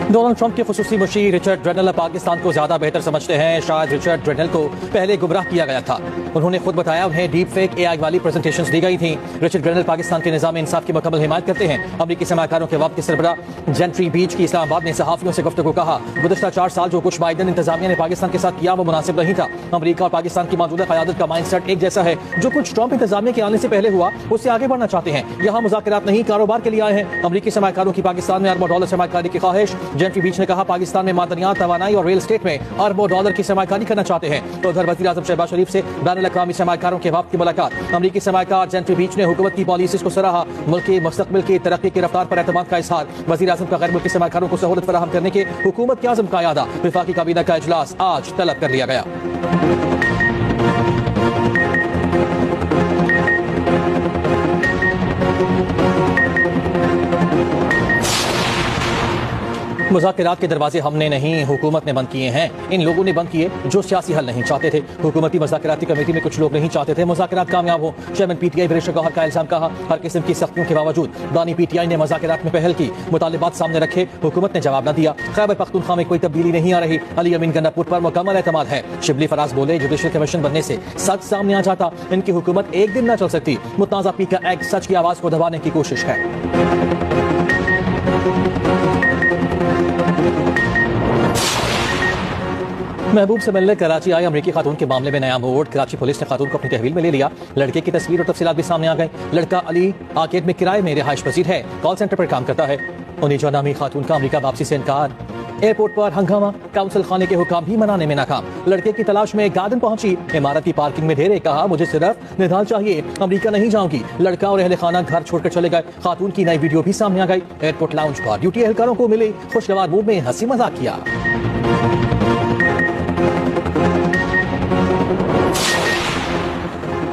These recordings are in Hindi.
डोनाल्ड ट्रंप के खुसूसी मुशीर रिचर्ड ड्रेनल पाकिस्तान को ज्यादा बेहतर समझते हैं। शायद रिचर्ड ड्रेनल को पहले गुमराह किया गया था। उन्होंने खुद बताया उन्हें डीप फेक एआई वाली प्रेजेंटेशंस दी गई थी। रिचर्ड ड्रेनल पाकिस्तान के निजाम इंसाफ की मुकम्मल हिमायत करते हैं। अमरीकी सरमाकारों के वक्त के सरबराह जेंट्री बीच की इस्लामाबाद ने सहाफियों से गुफ्तगू कहा, गुज़श्ता 4 साल जो कुछ बाइडन इंतजामिया ने पाकिस्तान के साथ किया वो मुनासिब नहीं था। अमरीका और पाकिस्तान की मौजूदा क़यादत का माइंडसेट एक जैसा है। जो कुछ ट्रंप इंतजामिया के आने से पहले हुआ उससे आगे बढ़ना चाहते हैं। यहाँ मुज़ाकरात नहीं, कारोबार के लिए आए हैं। अमरीकी सरमाकारों की पाकिस्तान में अरबों डॉलर सरमाकारी की ख्वाहिश। जेंट्री बीच ने कहा, पाकिस्तान में मादनियात, तवानाई और रियल एस्टेट में अरबों डॉलर की सरमाकारी करना चाहते हैं। तो उधर वज़ीर आज़म शहबाज शरीफ से बैनुल अक़वामी सरमाकारों के वक्त की मुलाकात। अमरीकी सरमाकार जेंट्री बीच ने हुकूमत की पॉलिसीज़ को सराहा। मुल्क के मुस्तक़बिल की तरक्की की रफ्तार पर एतमाद का इज़हार। वज़ीर आज़म का गैर मुल्की सरमाकारों को सहूलत फराहम करने के हुकूमत के आज़म का इरादा। वफाकी काबीना का इजलास आज तलब कर लिया गया। मुज़ाकरात के दरवाजे हमने नहीं, हुकूमत ने बंद किए हैं। इन लोगों ने बंद किए जो सियासी हल नहीं चाहते थे। हुकूमती मुज़ाकराती कमेटी में कुछ लोग नहीं चाहते थे मुज़ाकरात कामयाब हो। चेयरमैन पीटीआई बरीशर गौहर का इल्जाम, कहा हर किस्म की सख्तियों के बावजूद बानी पीटीआई ने मुज़ाकरात में पहल की, मुतालिबात सामने रखे, हुकूमत ने जवाब न दिया। खैबर पख्तूनख्वा में कोई तब्दीली नहीं आ रही। अली अमीन गन्नापुर पर मुकम्मल एतमाद है। शिबली फराज बोले, जुडिशल कमीशन बनने से सच सामने आ जाता। इनकी हुकूमत एक दिन न चल सकती। मुतनाज़ा पी का एक्ट सच की आवाज़ को दबाने की कोशिश है। महबूब से मिलने कराची आई अमरीकी खातून के मामले में नया मोड़। कराची पुलिस ने खातून को अपनी तहवील में ले लिया। लड़के की तस्वीर और तफसीलात भी सामने आ गई। लड़का अली आर्केड में किराए में रिहाइश पजीर है, कॉल सेंटर पर काम करता है। 19 नामी खातून का अमरीका वापसी से इनकार। एयरपोर्ट पर हंगामा, काउंसिल खाने के हुकाम भी मनाने में नाकाम। लड़के की तलाश में गार्डन पहुंची, इमारत की पार्किंग में ढेरे, कहा मुझे सिर्फ निधाल चाहिए, अमरीका नहीं जाऊंगी। लड़का और अहले खाना घर छोड़कर चले गए। खातून की नई वीडियो भी सामने आ गई। एयरपोर्ट लाउंज पर ड्यूटी एहलकारों को मिली, खुशगवार मूड में हंसी मजाक किया।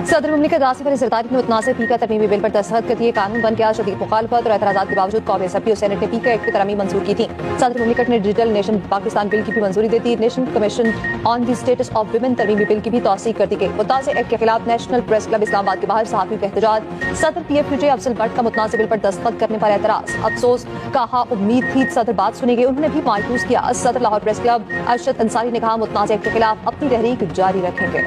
सदर मुमलिकत आसिफ अली ज़रदारी ने मुतनासिब पी का तरमीमी बिल पर दस्तखत कर दिए। कानून बन गया। शदीद मुखालफत और एतराज़ात के बावजूद कांग्रेस असम्बली और सेनेट ने पी का एक्ट की तरमीम मंजूर की थी। सदर मुमलिकत ने डिजिटल नेशन पाकिस्तान बिल की भी मंजूरी दे दी। National commission on the status of women तरमीमी बिल की भी तौसीक कर दी गई। मुताज़ एक्ट के खिलाफ नेशनल प्रेस क्लब इस्लामाबाद के बाहर सहाफ़ियों का एहतजाज। सदर PFUJ अफजल भट्ट का मुतनासिब बिल पर दस्तखत करने पर एतराज़। अफसोस, कहा उम्मीद थी सदर बात सुनेंगे, उन्होंने भी मायूस किया। सदर लाहौर प्रेस क्लब अरशद अंसारी ने कहा मुतनाज़ एक्ट के खिलाफ अपनी तहरीक जारी रखेंगे।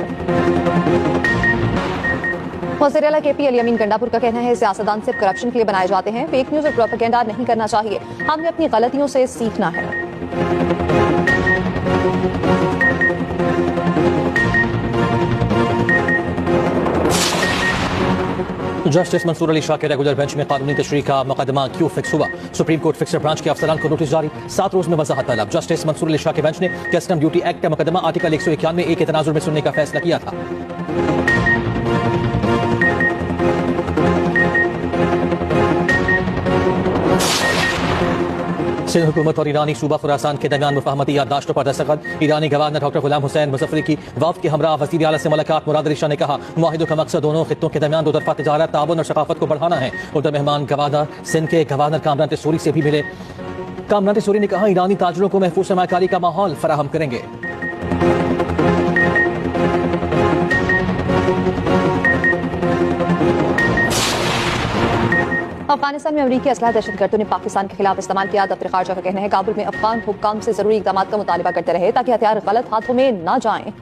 वज़ीर आला KP अली अमीन गंडापुर का कहना है सियासतदान सिर्फ करप्शन के लिए बनाए जाते हैं, फेक न्यूज़ और प्रोपेगेंडा नहीं करना चाहिए, हमने अपनी गलतियों से सीखना है। जस्टिस मंसूर अली शाह के रेगुलर बेंच में कानूनी तशरीह का मुकदमा क्यों फिक्स हुआ। सुप्रीम कोर्ट फिक्सर ब्रांच के अफसरान को नोटिस जारी, 7 रोज में वजाहत तलब। जस्टिस मंसूर अली शाह के बेंच ने कस्टम ड्यूटी एक्ट का मुकदमा आर्टिकल 191A के तनाजुर में सुनने का फैसला किया था। सिंध हुकूमत और ईरानी सूबा खुरासान के दरमियान मुफाहमती याददाश्तों पर दस्तखत। ईरानी गवर्नर डॉक्टर गुलाम हुसैन मुज़फ्फरी की वफ़द के हमरा वज़ीर आला से मुलाकात। मुराद अली शाह ने कहा मुआहिदों का मकसद दोनों खित्तों के दरमियान दो तरफा तिजारत, ताउन और सकाफत को बढ़ाना है। उधर मेहमान गवर्नर सिंध के गवर्नर कामरान तसूरी से भी मिले। कामरान तसूरी ने कहा ईरानी ताजरों को महफूज सरमाकारी का माहौल फराहम करेंगे। अफगानिस्तान में अमरीकी असलहा दहशतगर्दों ने पाकिस्तान के खिलाफ इस्तेमाल किया। दफ्तर खारजा का कहना है काबुल में अफगान हुक्काम से जरूरी इक़दाम का मुतालबा करते रहे ताकि हथियार गलत हाथों में न जाएं।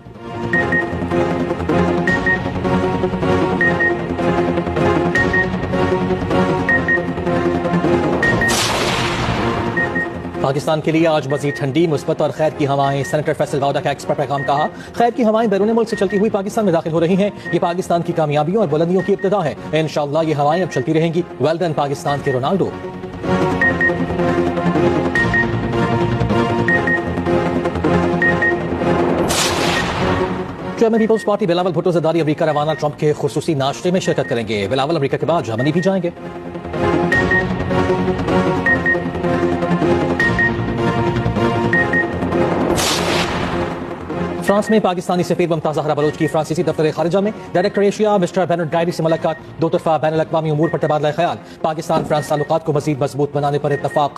पाकिस्तान के लिए आज मजीद ठंडी, मुस्बत और खैर की हवाएं। सेनेटर फैसल गौदा का एक्स पर पैगाम, कहा खैर की हवाएं बैरून मुल्क से चलती हुई पाकिस्तान में दाखिल हो रही हैं। ये पाकिस्तान की कामयाबियों और बुलंदियों की इब्तिदा है। इंशाअल्लाह ये हवाएं अब चलती रहेंगी। वेल डन पाकिस्तान के Ronaldo. Chairman People's Party Bilawal Bhutto Zardari अमरीका रवाना। ट्रंप के खुसूसी नाश्ते में शिरकत करेंगे। बिलावल अमरीका के बाद जर्मनी भी जाएंगे। फ्रांस में पाकिस्तानी सफीर मुमताज ज़हरा बलोच की फ्रांसीसी दफ्तर खारिजा में डायरेक्टर एशिया मिस्टर बेनर्ड गायरी से मुलाकात। दो तरफा बैनुल अक़वामी उमूर पर तबादला ख्याल। पाकिस्तान फ्रांस ताल्लुकात को मज़ीद मजबूत बनाने पर इत्तफाक।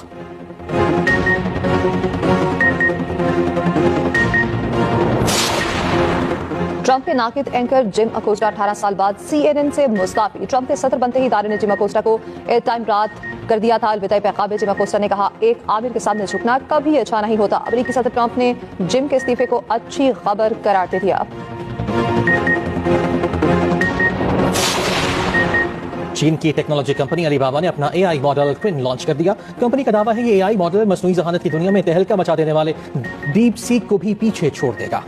ट्रंप के नाकिद एंकर जिम अकोस्टा 18 साल बाद CNN से मुस्ताफी। ट्रंप के सदर बनते ही इदारे ने जिम अकोस्टा को एयर टाइम रात कर दिया था। अलविदा पैगाम में जिम अकोस्टा ने कहा, एक आमिर के सामने झुकना कभी अच्छा नहीं होता। अमेरिकी सदर ट्रंप ने जिम के इस्तीफे को अच्छी खबर करार दे दिया। चीन की टेक्नोलॉजी कंपनी अलीबाबा ने अपना AI मॉडल क्विन लॉन्च कर दिया। कंपनी का दावा है ये AI मॉडल मसनूई ज़हानत की दुनिया में तहलका मचा देने वाले डीप सीक को भी पीछे छोड़ देगा।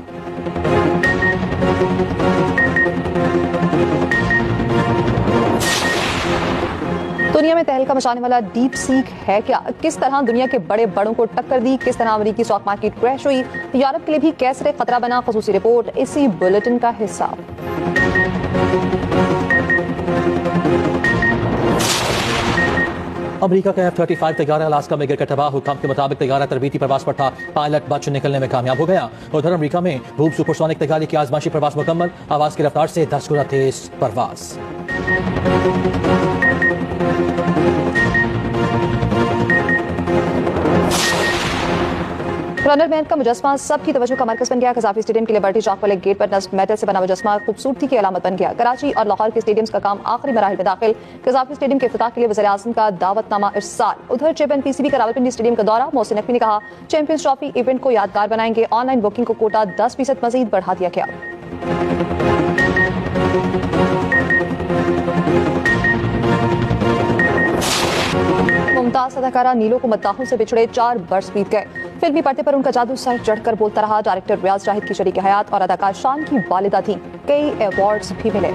दुनिया में तहलका मचाने वाला डीप सीक है क्या? किस तरह दुनिया के बड़े बड़ों को टक्कर दी? किस तरह अमेरिकी स्टॉक मार्केट क्रैश हुई? यूरोप के लिए भी कैसे खतरा बना? ख़ुसूसी रिपोर्ट इसी बुलेटिन का हिस्सा। अमेरिका का F-35 तैयारा अलास्का में गिरकर तबाह। हुकाम के मुताबिक तैयारा तरबीती प्रवास पर था। पायलट बच निकलने में कामयाब हो गया। उधर अमेरिका में बूम सुपरसोनिक तैयारी की आजमाइशी प्रवास मुकम्मल। आवाज की रफ्तार से 10 गुना तेज परवास। रनरमैन का मुजस्मा सबकी तवज्जो का मरकज बन गया। कजाफी स्टेडियम के लिबर्टी चौक वाले गेट पर नस्ब मेटल से बना मुजस्मा खूबसूरती की अलामत बन गया। कराची और लाहौर के स्टेडियम्स का काम आखिरी मराहिल में दाखिल। कजाफी स्टेडियम के इफ्तिताह के लिए वज़ीर आज़म का दावतनामा इरसाल। उधर चेयरमैन PCB का रावलपिंडी स्टेडियम का दौरा। मोहसिन नकवी ने कहा, चैंपियंस ट्रॉफी इवेंट को यादगार बनाएंगे। ऑनलाइन बुकिंग को कोटा 10% मजीद बढ़ा दिया गया। मुमताज अदाकारा नीलो को मद्दाहों से बिछड़े 4 बरस बीत गए। फिल्मी पर्दे पर उनका जादू सर चढ़कर बोलता रहा। डायरेक्टर रियाज जाहिद की शरीक हयात और अदाकार शान की वालिदा थी। कई अवार्ड्स भी मिले।